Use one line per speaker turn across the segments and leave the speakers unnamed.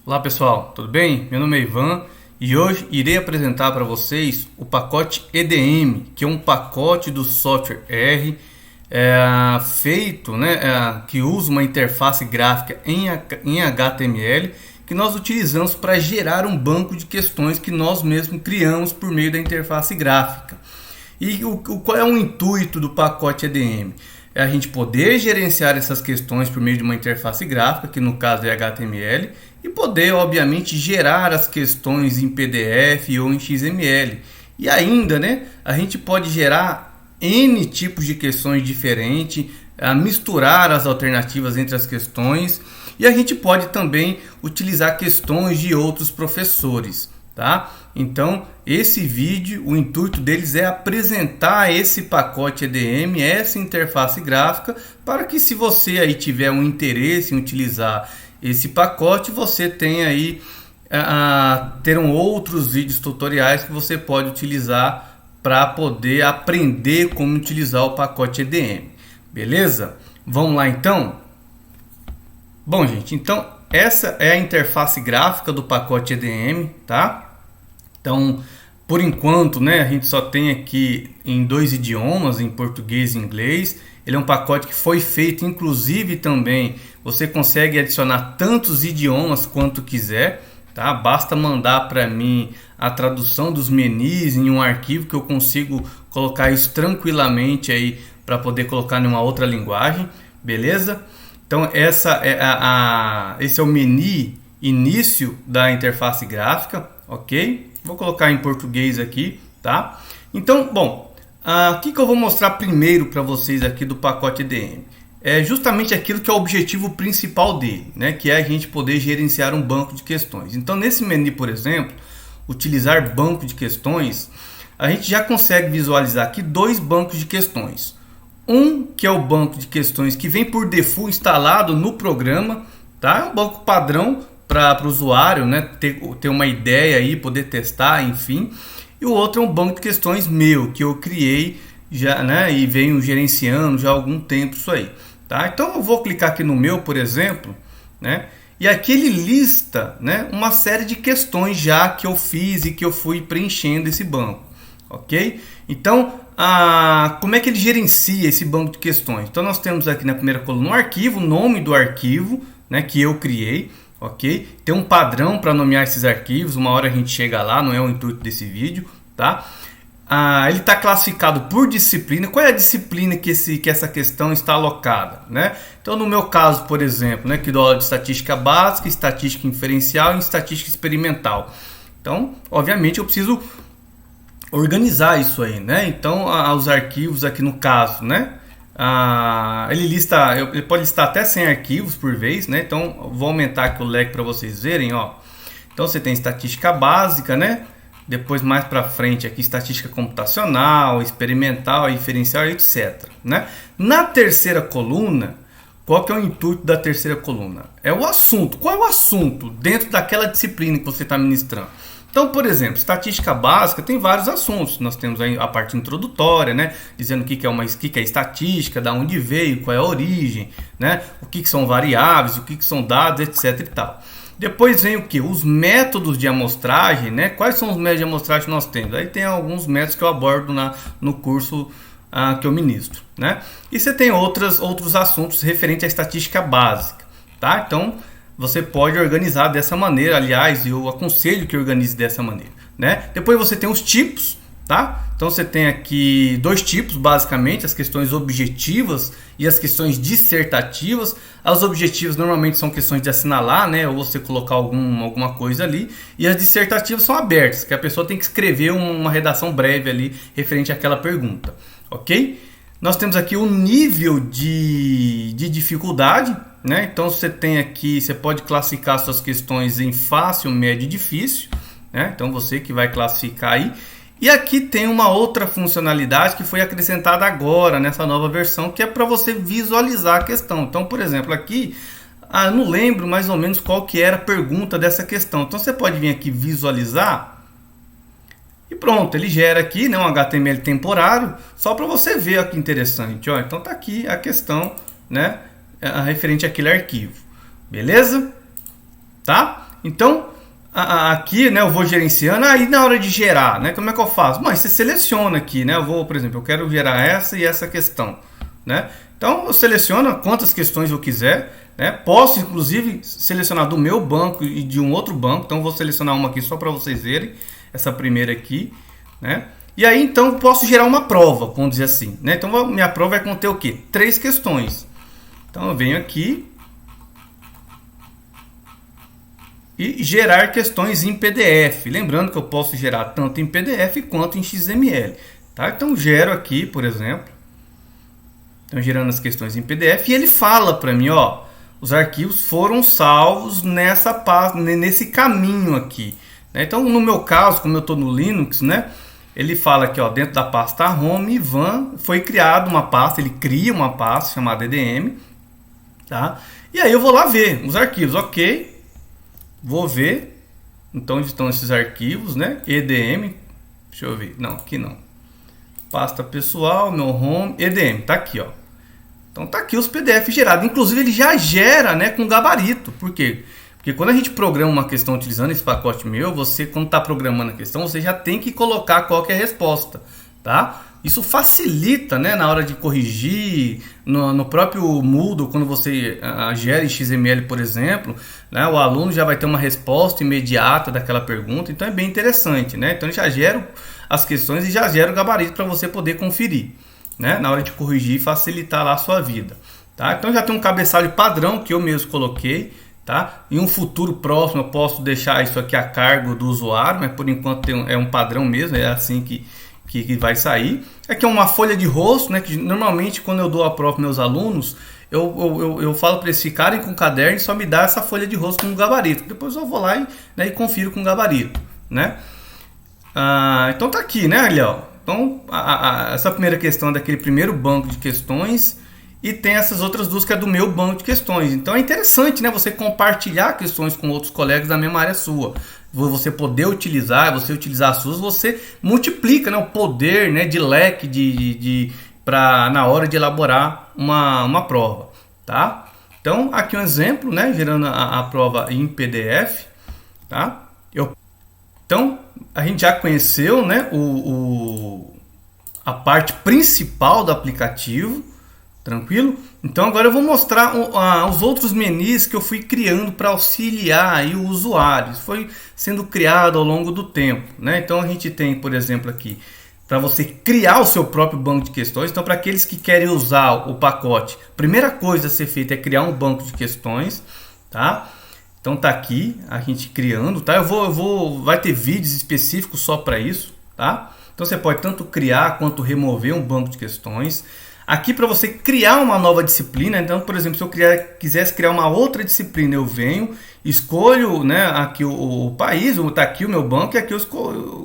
Olá pessoal, tudo bem? Meu nome é Ivan e hoje irei apresentar para vocês o pacote EDM, que é um pacote do software R feito, que usa uma interface gráfica em HTML que nós utilizamos para gerar um banco de questões que nós mesmos criamos por meio da interface gráfica. E qual é o intuito do pacote EDM? É a gente poder gerenciar essas questões por meio de uma interface gráfica, que no caso é HTML, e poder, obviamente, gerar as questões em PDF ou em XML. E ainda, a gente pode gerar N tipos de questões diferentes, misturar as alternativas entre as questões, e a gente pode também utilizar questões de outros professores. Tá? Então, esse vídeo, o intuito deles é apresentar esse pacote EDM, essa interface gráfica, para que se você aí tiver um interesse em utilizar esse pacote, você tenha aí terão outros vídeos tutoriais que você pode utilizar para poder aprender como utilizar o pacote EDM. Beleza? Vamos lá então? Bom, gente, então essa é a interface gráfica do pacote EDM, tá? Então, por enquanto, a gente só tem aqui em dois idiomas, em português e inglês. Ele é um pacote que foi feito, inclusive também, você consegue adicionar tantos idiomas quanto quiser, tá? Basta mandar para mim a tradução dos menus em um arquivo que eu consigo colocar isso tranquilamente aí para poder colocar em uma outra linguagem, beleza? Então, esse é o menu início da interface gráfica, ok? Vou colocar em português aqui, tá? Então, bom, o que eu vou mostrar primeiro para vocês aqui do pacote EDM? É justamente aquilo que é o objetivo principal dele, que é a gente poder gerenciar um banco de questões. Então, nesse menu, por exemplo, utilizar banco de questões, a gente já consegue visualizar aqui dois bancos de questões. Um que é o banco de questões que vem por default instalado no programa, tá? É um banco padrão para o usuário, ter uma ideia aí, poder testar, enfim. E o outro é um banco de questões meu, que eu criei já, e venho gerenciando já há algum tempo isso aí, tá? Então eu vou clicar aqui no meu, por exemplo, e aqui ele lista, uma série de questões já que eu fiz e que eu fui preenchendo esse banco, ok? Então, como é que ele gerencia esse banco de questões? Então nós temos aqui na primeira coluna um arquivo, o nome do arquivo, que eu criei. Ok? Tem um padrão para nomear esses arquivos, uma hora a gente chega lá, não é o intuito desse vídeo, tá? Ele está classificado por disciplina. Qual é a disciplina que essa questão está alocada, Então, no meu caso, por exemplo, que dou aula de estatística básica, estatística inferencial e estatística experimental. Então, obviamente, eu preciso organizar isso aí, Então, os arquivos aqui no caso, ele pode listar até 100 arquivos por vez, Então vou aumentar aqui o leque para vocês verem, ó. Então você tem estatística básica, Depois mais para frente aqui estatística computacional, experimental, inferencial, etc, Na terceira coluna, qual que é o intuito da terceira coluna? É o assunto. Qual é o assunto dentro daquela disciplina que você está ministrando? Então, por exemplo, estatística básica tem vários assuntos. Nós temos aí a parte introdutória, dizendo o que é estatística, da onde veio, qual é a origem, o que são variáveis, o que são dados, etc. e tal. Depois vem o que? Os métodos de amostragem, Quais são os métodos de amostragem que nós temos? Aí tem alguns métodos que eu abordo no curso que eu ministro, E você tem outros assuntos referentes à estatística básica, tá? Então, você pode organizar dessa maneira, aliás, eu aconselho que organize dessa maneira, Depois você tem os tipos, tá? Então você tem aqui dois tipos, basicamente, as questões objetivas e as questões dissertativas. As objetivas normalmente são questões de assinalar, ou você colocar alguma coisa ali, e as dissertativas são abertas, que a pessoa tem que escrever uma redação breve ali referente àquela pergunta, ok? Nós temos aqui o nível de dificuldade, Então você tem aqui, você pode classificar suas questões em fácil, médio e difícil, Então você que vai classificar aí. E aqui tem uma outra funcionalidade que foi acrescentada agora nessa nova versão, que é para você visualizar a questão. Então, por exemplo, aqui, eu não lembro mais ou menos qual que era a pergunta dessa questão. Então você pode vir aqui visualizar e pronto, ele gera aqui um HTML temporário, só para você ver, olha que interessante. Ó. Então tá aqui a questão referente àquele arquivo, beleza? Tá? Então, aqui, né, eu vou gerenciando. Aí na hora de gerar, né, como é que eu faço? Mas você seleciona aqui, né? Eu vou, por exemplo, eu quero gerar essa e essa questão, né? Então eu seleciono quantas questões eu quiser, né? Posso inclusive selecionar do meu banco e de um outro banco. Então eu vou selecionar uma aqui só para vocês verem, essa primeira aqui, né? E aí então eu posso gerar uma prova, vamos dizer assim, né? Então minha prova vai conter o quê? 3 questões. Então eu venho aqui e gerar questões em PDF. Lembrando que eu posso gerar tanto em PDF quanto em XML, tá? Então gero aqui, por exemplo. Então gerando as questões em PDF e ele fala para mim, ó, os arquivos foram salvos nessa pasta, nesse caminho aqui, né? Então no meu caso, como eu estou no Linux, né? Ele fala aqui, ó, dentro da pasta Home, Ivan, foi criada uma pasta, ele cria uma pasta chamada EDM, tá? E aí eu vou lá ver os arquivos, ok? Vou ver, então onde estão esses arquivos, né? EDM, deixa eu ver, não, aqui não. Pasta pessoal, meu home, EDM, tá aqui, ó. Então tá aqui os PDF gerados. Inclusive ele já gera, né, com gabarito. Por quê? Porque quando a gente programa uma questão utilizando esse pacote meu, você quando está programando a questão, você já tem que colocar qual que é a resposta, tá? Isso facilita, né, na hora de corrigir, no próprio Moodle, quando você gera em XML, por exemplo, né, o aluno já vai ter uma resposta imediata daquela pergunta, então é bem interessante, né? Então ele já gera as questões e já gera o gabarito para você poder conferir, né, na hora de corrigir e facilitar lá a sua vida, tá? Então já tem um cabeçalho padrão que eu mesmo coloquei, tá? Em um futuro próximo eu posso deixar isso aqui a cargo do usuário, mas por enquanto é um padrão mesmo, é assim que vai sair. Aqui é uma folha de rosto, né? Que normalmente quando eu dou a prova para meus alunos, eu falo para eles ficarem com o caderno e só me dá essa folha de rosto com o gabarito. Depois eu vou lá e confiro com o gabarito, né? Então tá aqui, né, Léo? Então essa primeira questão é daquele primeiro banco de questões e tem essas outras duas que é do meu banco de questões. Então é interessante, né, você compartilhar questões com outros colegas da mesma área sua. Você poder utilizar, você utilizar as suas, você multiplica, né, o poder, né, de leque na hora de elaborar uma prova, tá? Então aqui um exemplo, né, gerando a prova em PDF, tá? Então a gente já conheceu, né, a parte principal do aplicativo, tranquilo? Então agora eu vou mostrar os outros menus que eu fui criando para auxiliar aí o usuário. Isso foi sendo criado ao longo do tempo, né? Então a gente tem, por exemplo, aqui para você criar o seu próprio banco de questões. Então para aqueles que querem usar o pacote, a primeira coisa a ser feita é criar um banco de questões, tá? Então tá aqui a gente criando, tá? Vai ter vídeos específicos só para isso, tá? Então você pode tanto criar quanto remover um banco de questões. Aqui para você criar uma nova disciplina, então, por exemplo, se eu quisesse criar uma outra disciplina, eu venho, escolho, né, aqui o país, está aqui o meu banco e aqui eu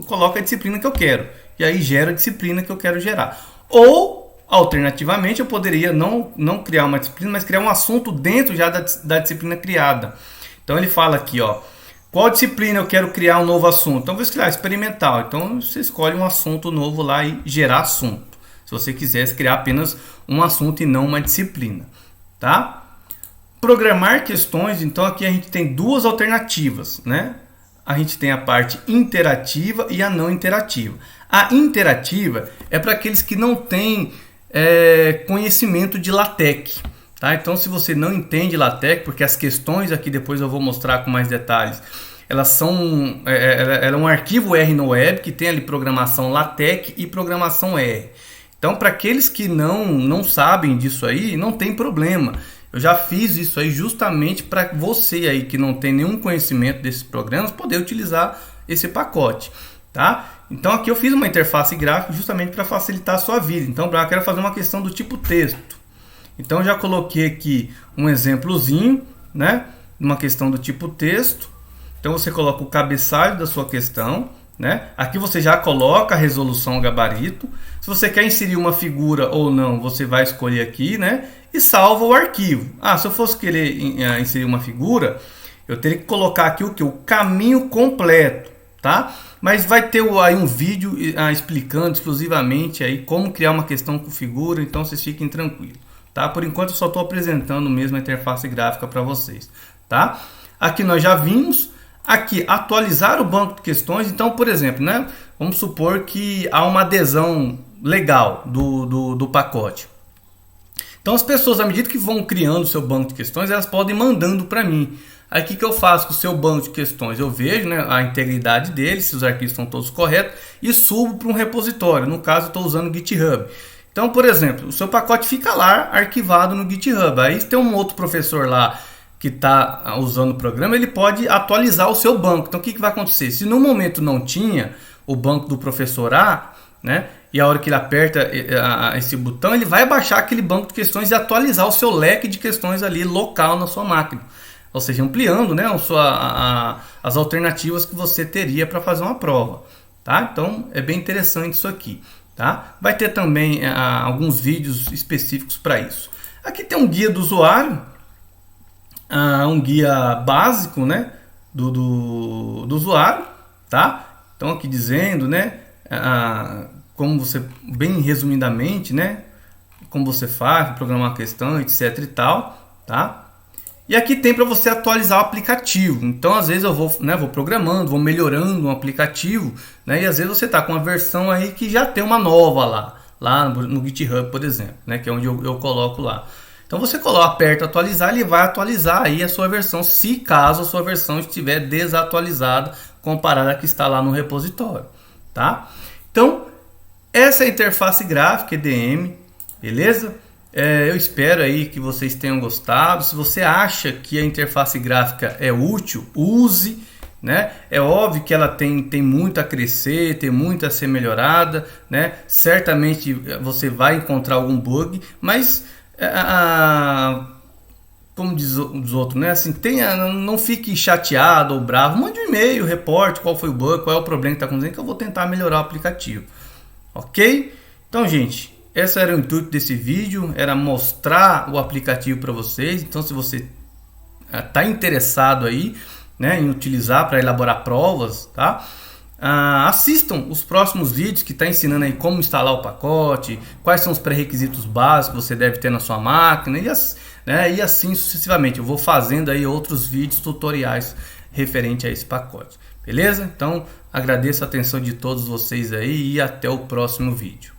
coloco a disciplina que eu quero. E aí gera a disciplina que eu quero gerar. Ou, alternativamente, eu poderia não criar uma disciplina, mas criar um assunto dentro já da disciplina criada. Então ele fala aqui, ó, qual disciplina eu quero criar um novo assunto? Então eu vou escolher experimental. Então você escolhe um assunto novo lá e gerar assunto. Se você quisesse criar apenas um assunto e não uma disciplina, tá? Programar questões, então aqui a gente tem duas alternativas, né? A gente tem a parte interativa e a não interativa. A interativa é para aqueles que não têm conhecimento de LaTeX, tá? Então se você não entende LaTeX, porque as questões aqui depois eu vou mostrar com mais detalhes, ela é um arquivo R no web que tem ali programação LaTeX e programação R. Então, para aqueles que não sabem disso aí, não tem problema. Eu já fiz isso aí justamente para você aí que não tem nenhum conhecimento desses programas poder utilizar esse pacote, tá? Então, aqui eu fiz uma interface gráfica justamente para facilitar a sua vida. Então, eu quero fazer uma questão do tipo texto. Então, eu já coloquei aqui um exemplozinho, né? Uma questão do tipo texto. Então, você coloca o cabeçalho da sua questão, né? Aqui você já coloca a resolução, o gabarito. Se você quer inserir uma figura ou não, você vai escolher aqui, né? E salva o arquivo. Se eu fosse querer inserir uma figura, eu teria que colocar aqui o caminho completo, tá? Mas vai ter aí um vídeo explicando exclusivamente aí como criar uma questão com figura, então vocês fiquem tranquilos, tá? Por enquanto eu só estou apresentando mesmo a interface gráfica para vocês, tá? Aqui nós já vimos. Aqui, atualizar o banco de questões. Então, por exemplo, né, vamos supor que há uma adesão legal do pacote. Então, as pessoas, à medida que vão criando o seu banco de questões, elas podem ir mandando para mim. Aí, o que eu faço com o seu banco de questões? Eu vejo, né, a integridade dele, se os arquivos estão todos corretos, e subo para um repositório. No caso, eu estou usando o GitHub. Então, por exemplo, o seu pacote fica lá arquivado no GitHub. Aí, se tem um outro professor lá que está usando o programa, ele pode atualizar o seu banco. Então, o que vai acontecer? Se no momento não tinha o banco do professor A, né, e a hora que ele aperta esse botão, ele vai baixar aquele banco de questões e atualizar o seu leque de questões ali local na sua máquina. Ou seja, ampliando, né, as alternativas que você teria para fazer uma prova. Tá? Então, é bem interessante isso aqui. Tá? Vai ter também alguns vídeos específicos para isso. Aqui tem um guia do usuário, um guia básico, né, do usuário. Tá? Então, aqui dizendo, né, como você, bem resumidamente, né, como você faz, programar uma questão, etc e tal, tá? E aqui tem para você atualizar o aplicativo. Então, às vezes eu vou programando, vou melhorando um aplicativo, né, e às vezes você está com uma versão aí que já tem uma nova lá no GitHub, por exemplo, né, que é onde eu coloco lá. Então, você aperta atualizar, ele vai atualizar aí a sua versão, se caso a sua versão estiver desatualizada comparada à que está lá no repositório, tá? Então, essa é a interface gráfica EDM, beleza? Eu espero aí que vocês tenham gostado. Se você acha que a interface gráfica é útil, use, né? É óbvio que ela tem muito a crescer, tem muito a ser melhorada, né? Certamente você vai encontrar algum bug, mas como diz os outros, né? Assim, não fique chateado ou bravo, mande um e-mail, reporte qual foi o bug, qual é o problema que está acontecendo, que eu vou tentar melhorar o aplicativo. Ok? Então, gente, esse era o intuito desse vídeo, era mostrar o aplicativo para vocês. Então, se você está interessado aí, né, em utilizar para elaborar provas, tá? Assistam os próximos vídeos que está ensinando aí como instalar o pacote, quais são os pré-requisitos básicos que você deve ter na sua máquina e assim sucessivamente. Eu vou fazendo aí outros vídeos tutoriais referente a esse pacote. Beleza? Então, agradeço a atenção de todos vocês aí e até o próximo vídeo.